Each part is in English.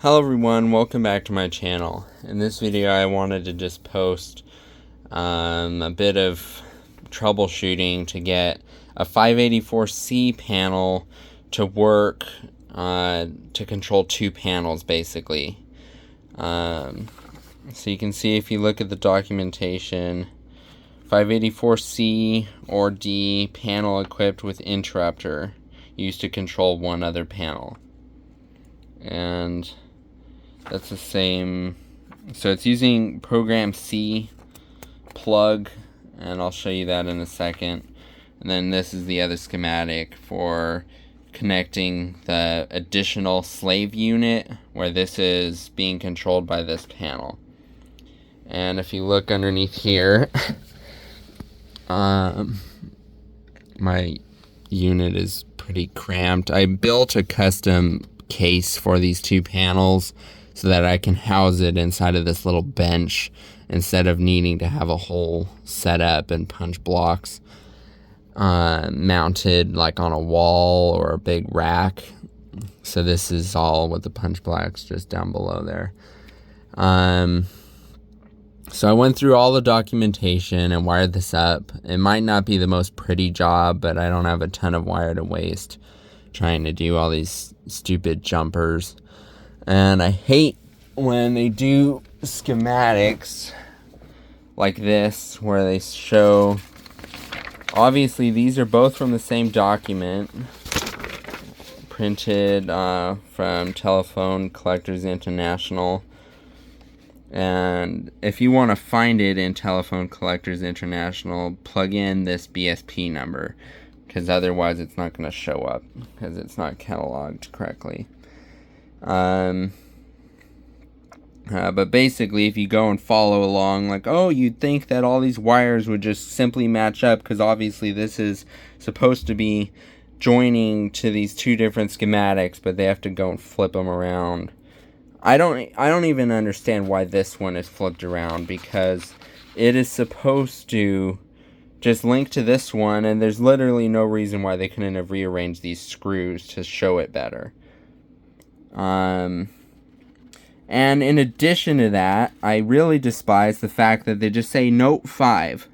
Hello everyone, welcome back to my channel. In this video I wanted to just post a bit of troubleshooting to get a 584C panel to work to control two panels basically. So you can see if you look at the documentation, 584C or D panel equipped with interrupter used to control one other panel. And that's the same, so it's using program C plug, and I'll show you that in a second. And then this is the other schematic for connecting the additional slave unit where this is being controlled by this panel. And if you look underneath here, my unit is pretty cramped. I built a custom case for these two panels so that I can house it inside of this little bench instead of needing to have a whole setup and punch blocks mounted like on a wall or a big rack. So this is all with the punch blocks just down below there. So I went through all the documentation and wired this up. It might not be the most pretty job, but I don't have a ton of wire to waste trying to do all these stupid jumpers. And I hate when they do schematics like this where they show, obviously these are both from the same document, printed from Telephone Collectors International. And if you want to find it in Telephone Collectors International, plug in this BSP number, because otherwise it's not going to show up because it's not cataloged correctly. But basically, if you go and follow along, like, oh, you'd think that all these wires would just simply match up, because obviously this is supposed to be joining to these two different schematics, but they have to go and flip them around. I don't even understand why this one is flipped around, because it is supposed to just link to this one, and there's literally no reason why they couldn't have rearranged these screws to show it better. And in addition to that, I really despise the fact that they just say Note 5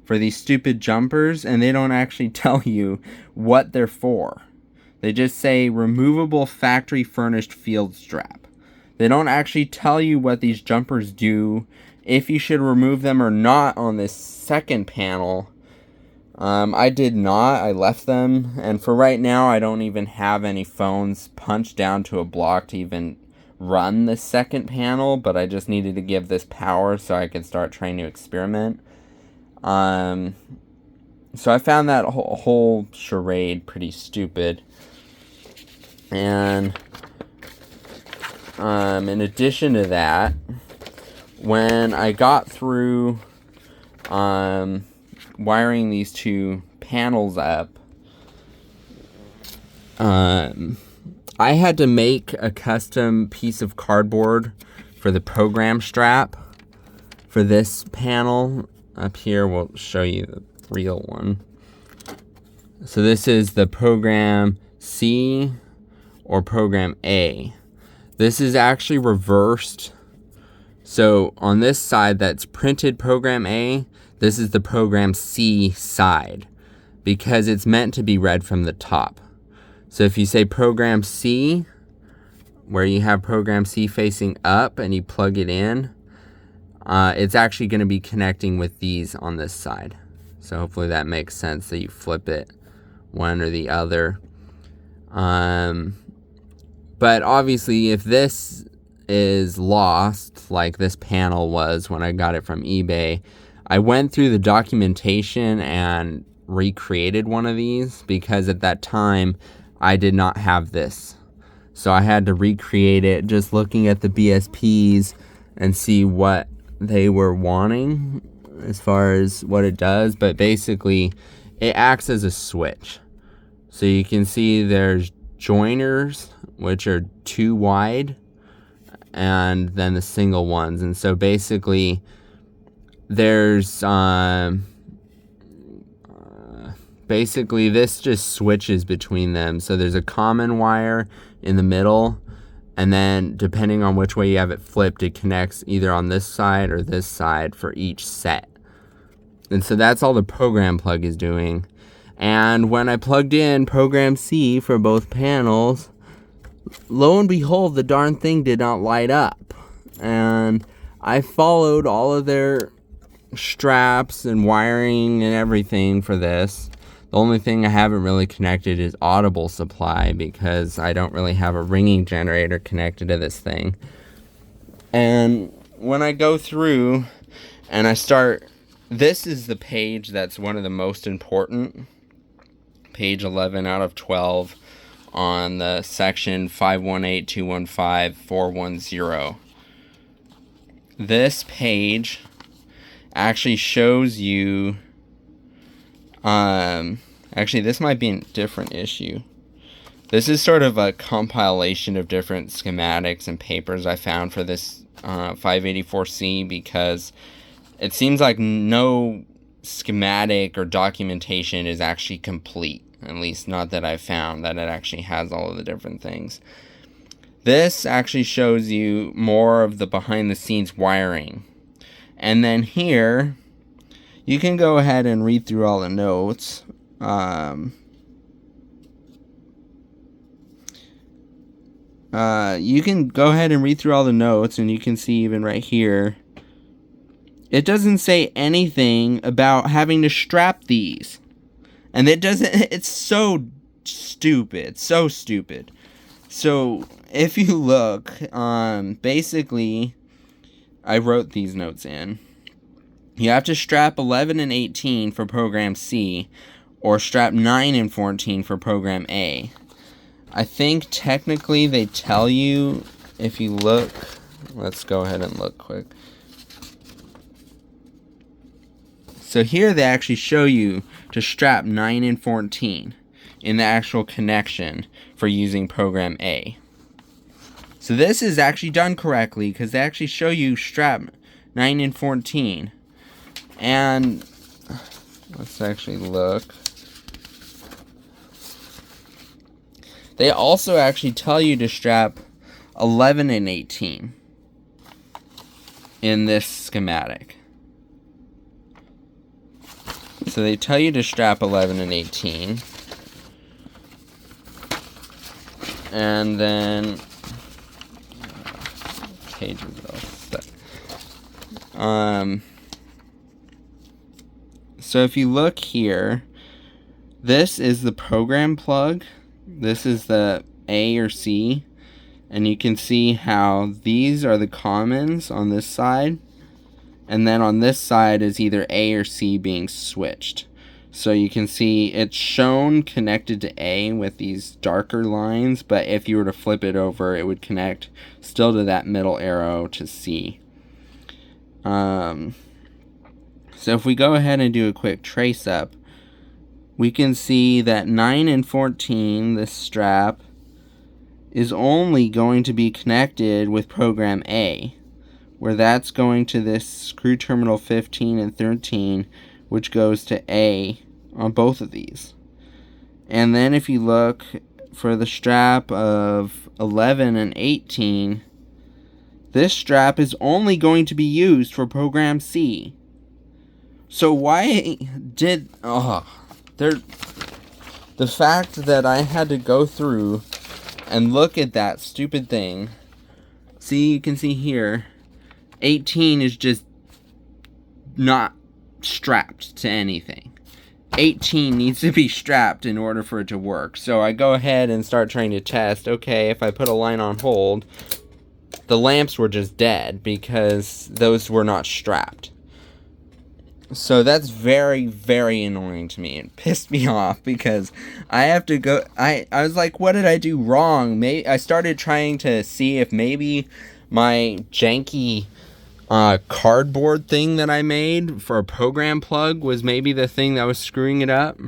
for these stupid jumpers, and they don't actually tell you what they're for. They just say removable factory furnished field strap. They don't actually tell you what these jumpers do, if you should remove them or not on this second panel. I did not. I left them, and for right now I don't even have any phones punched down to a block to even run the second panel, but I just needed to give this power so I could start trying to experiment. So I found that whole charade pretty stupid. And in addition to that, when I got through wiring these two panels up, I had to make a custom piece of cardboard for the program strap for this panel. Up here we'll show you the real one. So this is the program C or program A. This is actually reversed. So on this side that's printed program A, this is the program C side, because it's meant to be read from the top. So if you say program C, where you have program C facing up and you plug it in, it's actually going to be connecting with these on this side. So hopefully that makes sense that you flip it one or the other. But obviously if this is lost, like this panel was when I got it from eBay, I went through the documentation and recreated one of these, because at that time I did not have this. So I had to recreate it, just looking at the BSPs and see what they were wanting as far as what it does. But basically it acts as a switch. So you can see there's joiners, which are 2 wide, and then the single ones. And so basically there's basically this just switches between them. So there's a common wire in the middle, And then depending on which way you have it flipped, it connects either on this side or this side for each set. And so that's all the program plug is doing. And when I plugged in program C for both panels, lo and behold, the darn thing did not light up. And I followed all of their straps and wiring and everything for this. The only thing I haven't really connected is audible supply, because I don't really have a ringing generator connected to this thing. And when I go through and I start, this is the page that's one of the most important. Page 11 out of 12 on the section 518.215.410. This page actually shows you, actually this might be a different issue. This is sort of a compilation of different schematics and papers I found for this 584C, because it seems like no schematic or documentation is actually complete. At least not that I've found that it actually has all of the different things. This actually shows you more of the behind the scenes wiring. And then here, you can go ahead and read through all the notes. You can go ahead and read through all the notes, and you can see even right here, it doesn't say anything about having to strap these. And it doesn't, it's so stupid, so stupid. So if you look, basically, I wrote these notes in. You have to strap 11 and 18 for program C, or strap 9 and 14 for program A. I think technically they tell you, if you look, let's go ahead and look quick. So here they actually show you to strap 9 and 14 in the actual connection for using program A. So this is actually done correctly, because they actually show you strap 9 and 14. And let's actually look. They also actually tell you to strap 11 and 18 in this schematic. So they tell you to strap 11 and 18. And then pages all set. So if you look here, this is the program plug. This is the A or C. And you can see how these are the commons on this side. And then on this side is either A or C being switched. So you can see it's shown connected to A with these darker lines, but if you were to flip it over, it would connect still to that middle arrow to C. So if we go ahead and do a quick trace up, we can see that 9 and 14, this strap, is only going to be connected with program A, where that's going to this screw terminal 15 and 13, which goes to A on both of these. And then if you look for the strap of 11 and 18, this strap is only going to be used for program C. So why did the fact that I had to go through and look at that stupid thing. See, you can see here 18 is just not strapped to anything. 18 needs to be strapped in order for it to work. So I go ahead and start trying to test. Okay, if I put a line on hold, the lamps were just dead because those were not strapped. So that's very, very annoying to me. It pissed me off because I have to go. I was like, what did I do wrong? I started trying to see if maybe my janky cardboard thing that I made for a program plug was maybe the thing that was screwing it up.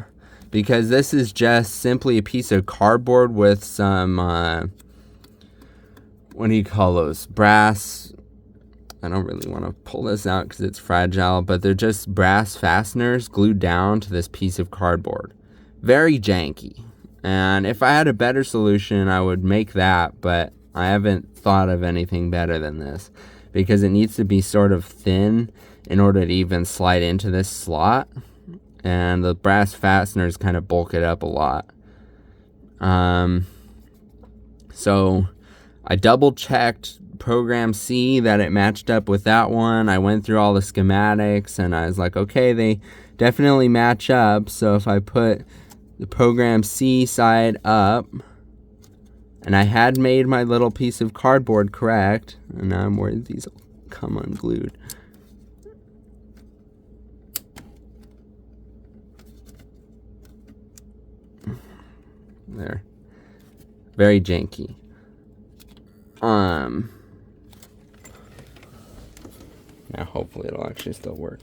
Because this is just simply a piece of cardboard with some, what do you call those? Brass. I don't really want to pull this out because it's fragile, but they're just brass fasteners glued down to this piece of cardboard. Very janky. And if I had a better solution, I would make that, but I haven't thought of anything better than this, because it needs to be sort of thin in order to even slide into this slot, and the brass fasteners kind of bulk it up a lot. So I double checked program C that it matched up with that one. I went through all the schematics and I was like, okay, they definitely match up. So if I put the program C side up, and I had made my little piece of cardboard correct, and now I'm worried these will come unglued. There. Very janky. Now hopefully it'll actually still work.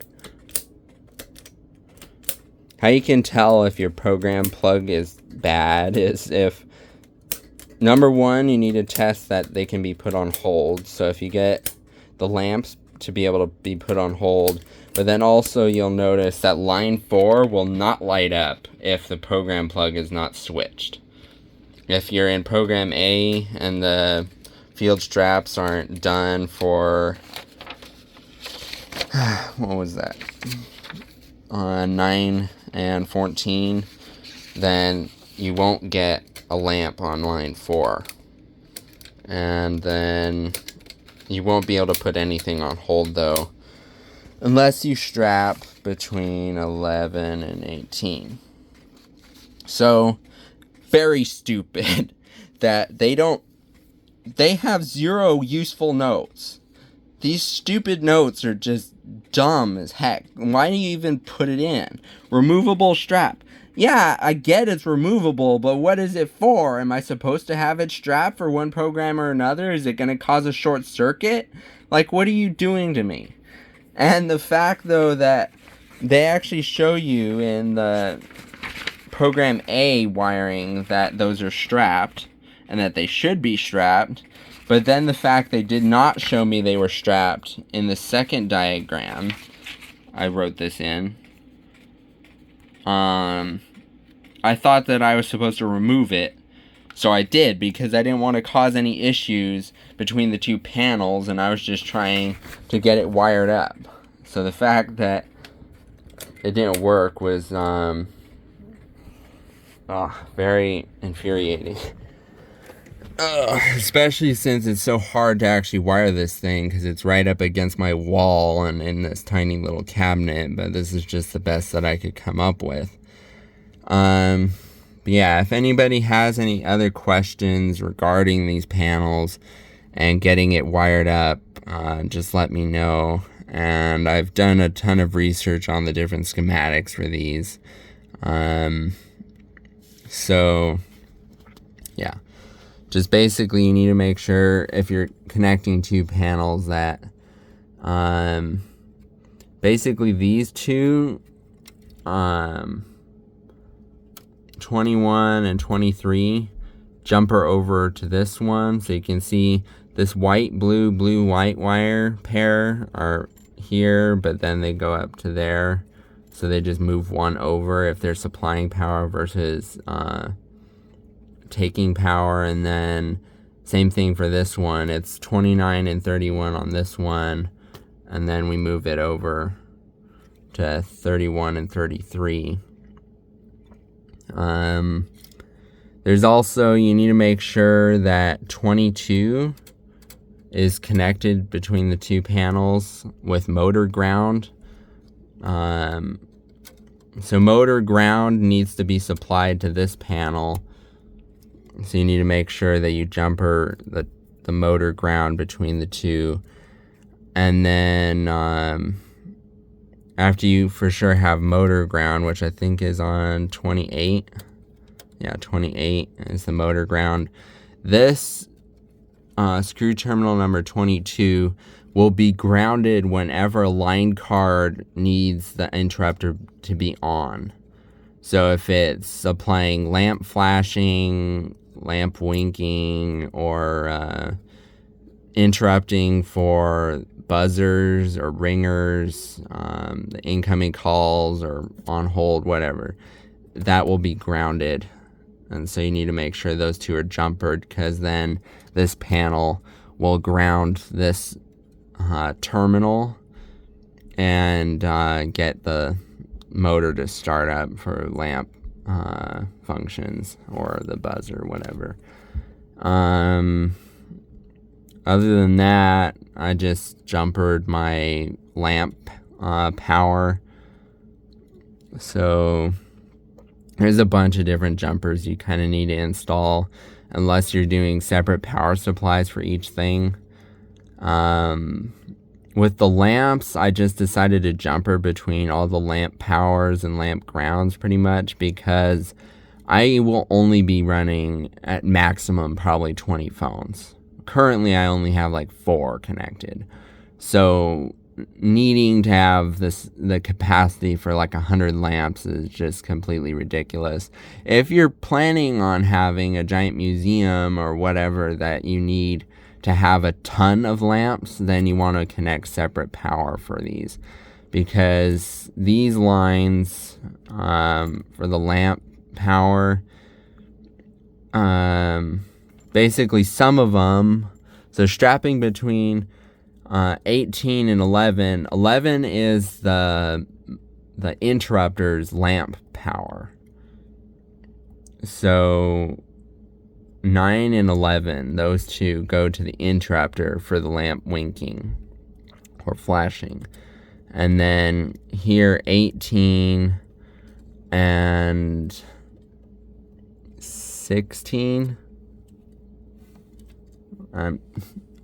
How you can tell if your program plug is bad is if, number one, you need to test that they can be put on hold. So if you get the lamps to be able to be put on hold, but then also you'll notice that line 4 will not light up if the program plug is not switched. If you're in program A and the field straps aren't done for, what was that, 9 and 14, then you won't get a lamp on line 4. And then you won't be able to put anything on hold though, unless you strap between 11 and 18. So, very stupid that they have 0 useful notes. These stupid notes are just dumb as heck. Why do you even put it in? Removable strap. Yeah, I get it's removable, but what is it for? Am I supposed to have it strapped for one program or another? Is it going to cause a short circuit? Like, what are you doing to me? And the fact, though, that they actually show you in the program A wiring that those are strapped and that they should be strapped, but then the fact they did not show me they were strapped in the second diagram, I wrote this in, I thought that I was supposed to remove it, so I did, because I didn't want to cause any issues between the two panels, and I was just trying to get it wired up. So the fact that it didn't work was very infuriating. Especially since it's so hard to actually wire this thing, because it's right up against my wall and in this tiny little cabinet, but this is just the best that I could come up with. But yeah, if anybody has any other questions regarding these panels and getting it wired up, just let me know. And I've done a ton of research on the different schematics for these. So yeah, just basically you need to make sure if you're connecting two panels that basically these two 21 and 23 jumper over to this one, so you can see this white blue white wire pair are here, but then they go up to there, so they just move one over if they're supplying power versus taking power. And then same thing for this one, it's 29 and 31 on this one, and then we move it over to 31 and 33. There's also, you need to make sure that 22 is connected between the two panels with motor ground. So motor ground needs to be supplied to this panel, so you need to make sure that you jumper the motor ground between the two. And then after you for sure have motor ground, which I think is on 28, yeah, 28 is the motor ground, this screw terminal number 22 will be grounded whenever a line card needs the interrupter to be on. So if it's supplying lamp flashing, lamp winking, or interrupting for buzzers or ringers, the incoming calls or on hold, whatever, that will be grounded. And so you need to make sure those two are jumpered, because then this panel will ground this terminal and get the motor to start up for lamp functions or the buzzer, whatever. Other than that, I just jumpered my lamp power. So there's a bunch of different jumpers you kind of need to install unless you're doing separate power supplies for each thing. With the lamps, I just decided to jumper between all the lamp powers and lamp grounds pretty much because I will only be running at maximum probably 20 phones. Currently, I only have like 4 connected. So needing to have the capacity for like 100 lamps is just completely ridiculous. If you're planning on having a giant museum or whatever that you need to have a ton of lamps, then you want to connect separate power for these, because these lines for the lamp power, basically some of them, so strapping between 18 and 11 is the interrupter's lamp power. So 9 and 11, those two go to the interrupter for the lamp winking or flashing. And then here 18 and 16, I've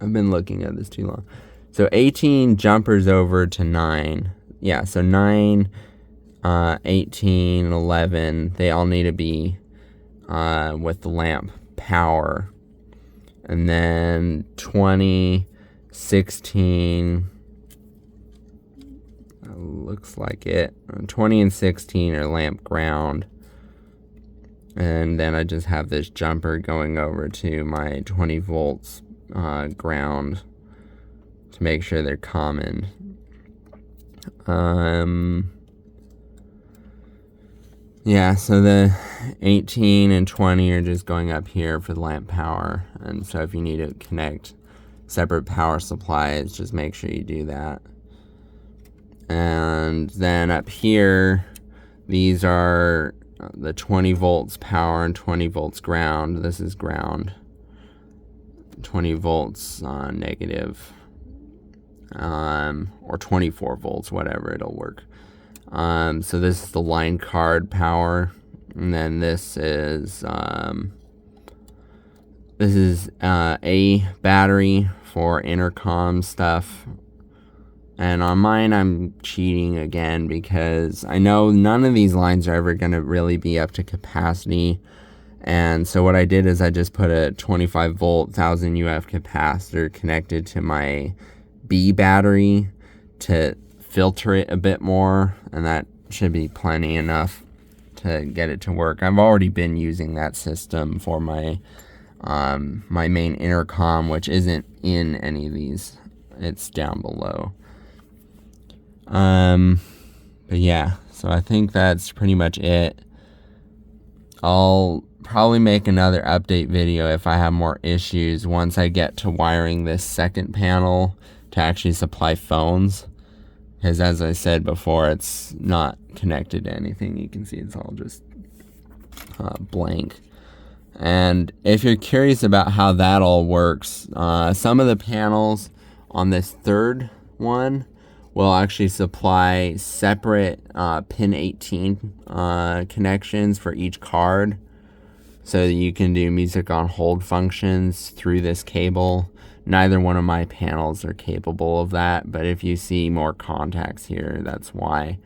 been looking at this too long. So 18 jumpers over to 9. Yeah, so 9, 18, 11, they all need to be with the lamp power. And then 20, 16, looks like it. 20 and 16 are lamp ground. And then I just have this jumper going over to my 20 volts ground to make sure they're common. Yeah, so the 18 and 20 are just going up here for the lamp power. And so if you need to connect separate power supplies, just make sure you do that. And then up here, these are the 20 volts power and 20 volts ground. This is ground. 20 volts negative. Or 24 volts, whatever, it'll work. So this is the line card power, and then this is a battery for intercom stuff. And on mine, I'm cheating again because I know none of these lines are ever going to really be up to capacity. And so what I did is I just put a 25 volt 1000 UF capacitor connected to my B battery to filter it a bit more, and that should be plenty enough to get it to work. I've already been using that system for my my main intercom, which isn't in any of these. It's down below. But yeah, so I think that's pretty much it. I'll probably make another update video if I have more issues once I get to wiring this second panel to actually supply phones. Because as I said before, it's not connected to anything. You can see it's all just blank. And if you're curious about how that all works, some of the panels on this third one will actually supply separate pin 18 connections for each card, so that you can do music on hold functions through this cable. Neither one of my panels are capable of that, but if you see more contacts here, that's why.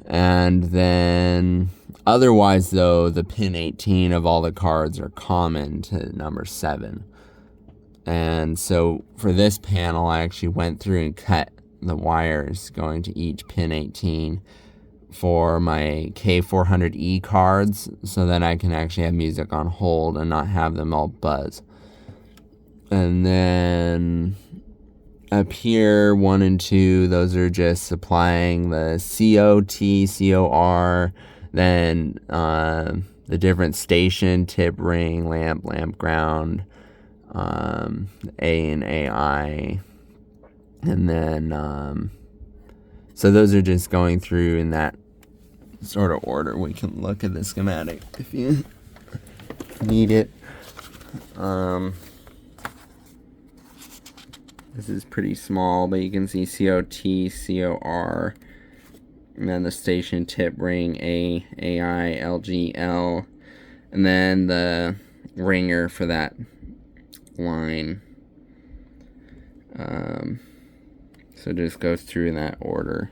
And then otherwise though, the pin 18 of all the cards are common to number 7. And so for this panel, I actually went through and cut the wires going to each pin 18 for my K400E cards, so that I can actually have music on hold and not have them all buzz. And then up here, 1 and 2, those are just supplying the COT, COR, then the different station, tip, ring, lamp, lamp ground, A and AI, and then so those are just going through in that sort of order. We can look at the schematic if you need it. This is pretty small, but you can see COT, COR, and then the station tip ring A, AI, LG, L, and then the ringer for that line. So it just goes through in that order.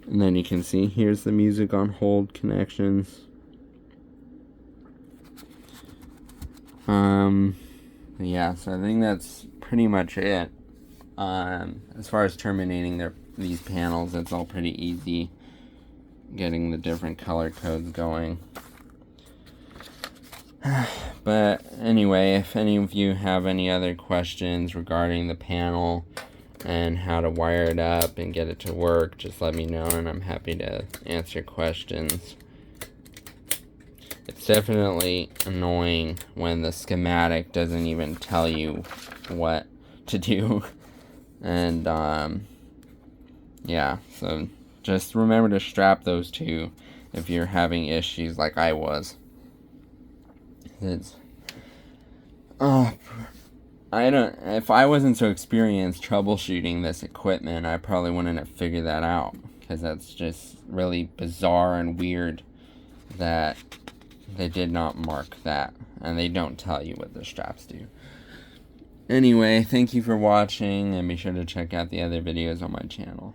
And then you can see here's the music on hold connections. Yeah, so I think that's pretty much it. As far as terminating these panels, it's all pretty easy getting the different color codes going. But anyway, if any of you have any other questions regarding the panel and how to wire it up and get it to work, just let me know and I'm happy to answer questions. It's definitely annoying when the schematic doesn't even tell you what to do. And yeah, so just remember to strap those two if you're having issues like I was. It's if I wasn't so experienced troubleshooting this equipment, I probably wouldn't have figured that out, because that's just really bizarre and weird that they did not mark that, and they don't tell you what the straps do. Anyway, thank you for watching, and be sure to check out the other videos on my channel.